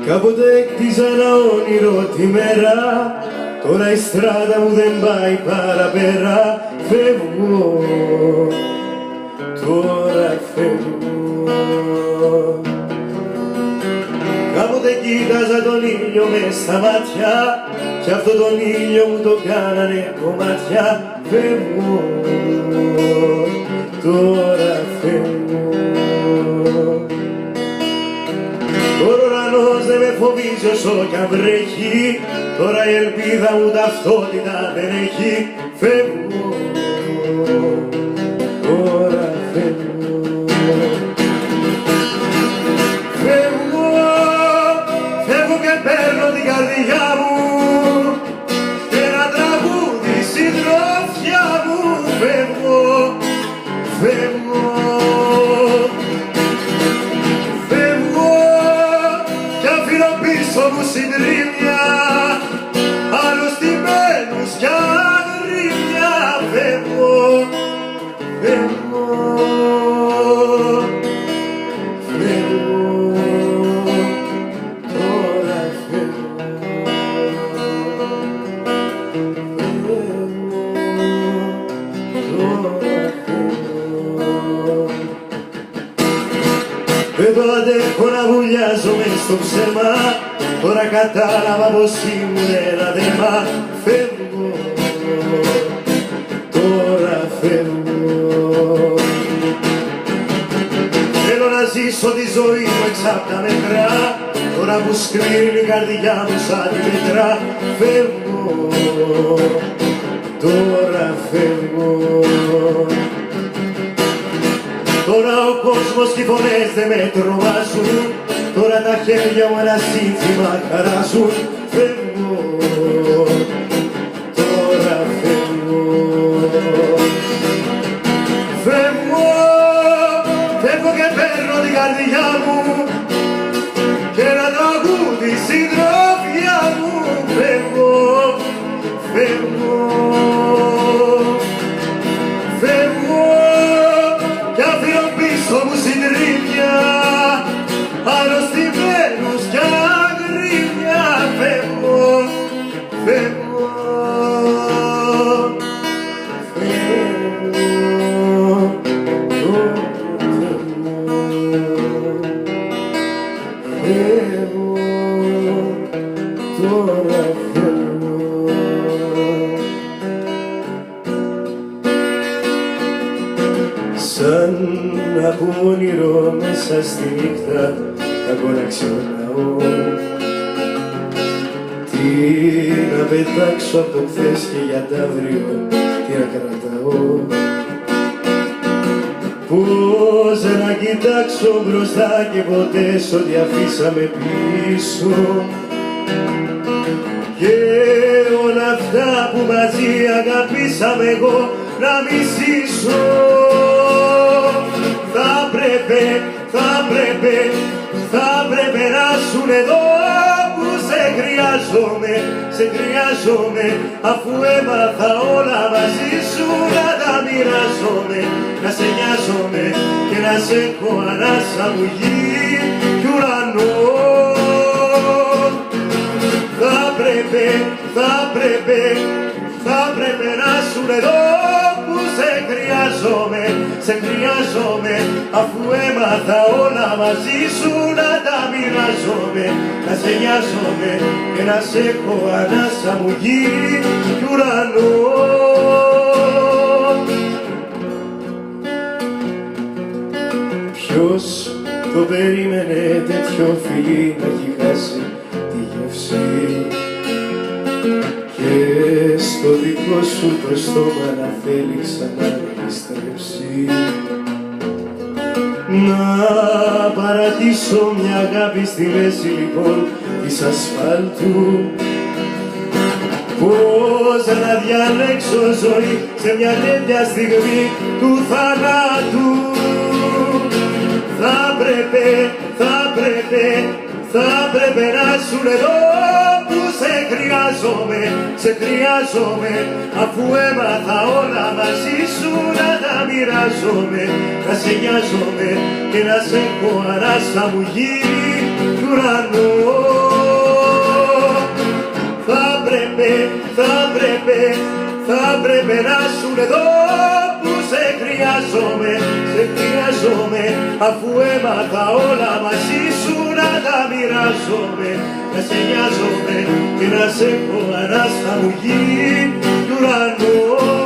Κάποτε έκτιζα ένα όνειρο τη μέρα, τώρα η στράτα μου δεν πάει παραπέρα. Φεύγω, τώρα φεύγω. Κάποτε κοίταζα τον ήλιο μες στα μάτια κι αυτό τον ήλιο μου το κάνανε κομμάτια. Φεύγω, τώρα φεύγω. Τώρα ο ουρανός δεν με φοβίζει όσο κι αν βρέχει, τώρα η ελπίδα μου ταυτότητα δεν έχει. Φεύγω, τώρα φεύγω. Φεύγω, φεύγω και παίρνω την καρδιά μου και ένα τραγούδι συντροφιά μου. Φεύγω, φεύγω. Πίσω μου συντρίμμια, αρρωστημένους κι αγρίμια. Φεύγω, φεύγω, φεύγω, τώρα φεύγω, τώρα φεύγω. Δεν το αντέχω να βουλιάζω μες στο ψέμα, τώρα κατάλαβα πως ήμουν ένα δέμα. Φεύγω, τώρα φεύγω. Θέλω να ζήσω τη ζωή μου έξω απ' τα μετρά, τώρα που σκλίνει η καρδιά μου σαν τη μετρά. Φεύγω, τώρα φεύγω. Τώρα ο κόσμος και οι φωνές δεν με τρομάζουν, τώρα τα χέρια μου ένα σύνθημα χαράζουν. Φεύγω, τώρα φεύγω. Φεύγω, φεύγω και παίρνω την καρδιά μου και ένα τραγούδι συντροφιά μου. Φεύγω, φεύγω, φεύγω κι αφήνω πίσω μου συντρίμμια, αρρωστημένους κι αγρίμια. Φεύγω, φεύγω, φεύγω, φεύγω, τώρα φεύγω. Σαν από όνειρο μέσα στη νύχτα κακό να ξεχνάω, τι να πετάξω από το χθες και για τ' αύριο τι να κρατάω. Πώς να κοιτάξω μπροστά και ποτέ σ' ό,τι αφήσαμε πίσω και όλα αυτά που μαζί αγαπήσαμε εγώ να μισήσω. Θα πρέπει να σουν εδώ που σε χρειάζομαι, αφού έμαθα όλα μαζί σου να τα μοιράζομαι, να σε νοιάζομαι και να σε έχω ανάσα μου γη κι ουρανό. Θα πρέπει να σουν εδώ που σε χρειάζομαι, αφού έμαθα όλα μαζί σου να τα μοιράζομαι, να σε νοιάζομαι και να σε έχω ανάσα μου γη κι ουρανό. Ποιος το περίμενε τέτοιο φιλί να έχει χάσει τη γεύση και στο δικό σου το στόμα να θέλει ξανά να επιστρέψει. Να παρατήσω μια αγάπη στη μέση λοιπόν της ασφάλτου, πώς να διαλέξω ζωή σε μια τέτοια στιγμή του θανάτου. Θα πρέπει να σου εδώ που σε χρειάζομαι, αφού έμαθα όλα μαζί σου να τα μοιράζομαι, να σε νοιάζομαι και να σε έχω ανάσα μου γη κι ουρανό. θα έπρεπε να σου εδώ που σε χρειάζομαι, αφού έμαθα όλα μαζί σου να τα μοιράζομαι, να σε νοιάζομαι και να σε έχω ανάστα μου γη του ουρανού.